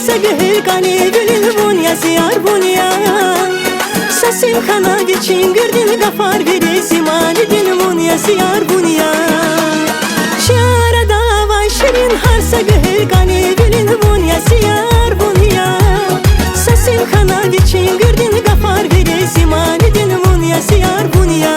harsa gül gani gülün bunya ziyar bunya Sasim kana geçin girdin gafar veri zimani din bunya ziyar bunya Şara dava şirin harsa gül gani gülün bunya ziyar bunya Sasim kana geçin girdin gafar veri zimani din bunya ziyar bunya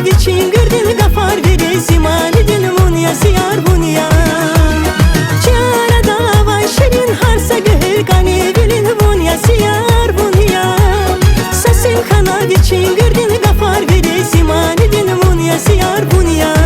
Geçin girdin gafar veri zimani din bunya ziyar bunya Çara dava şirin harsa gül gani gülün bunya ziyar bunya Sasim kana geçin girdin gafar veri zimani din bunya ziyar bunya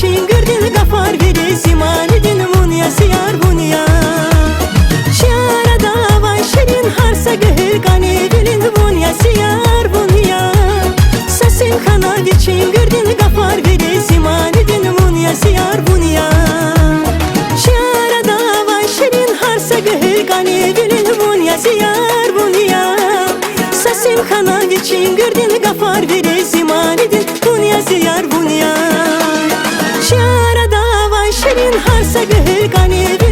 Geçin girdin gafar veri zimani din bunya ziyar bunya Şara dava şirin harsa gül gani gülün bunya ziyar bunya Sasim kana geçin girdin gafar veri zimani din bunya ziyar bunya Şara dava şirin harsa gül gani gülün bunya ziyar bunya Sasim kana geçin girdin gafar veri zimani din bunya ziyar bunya Şara dava şirin harsa gül gani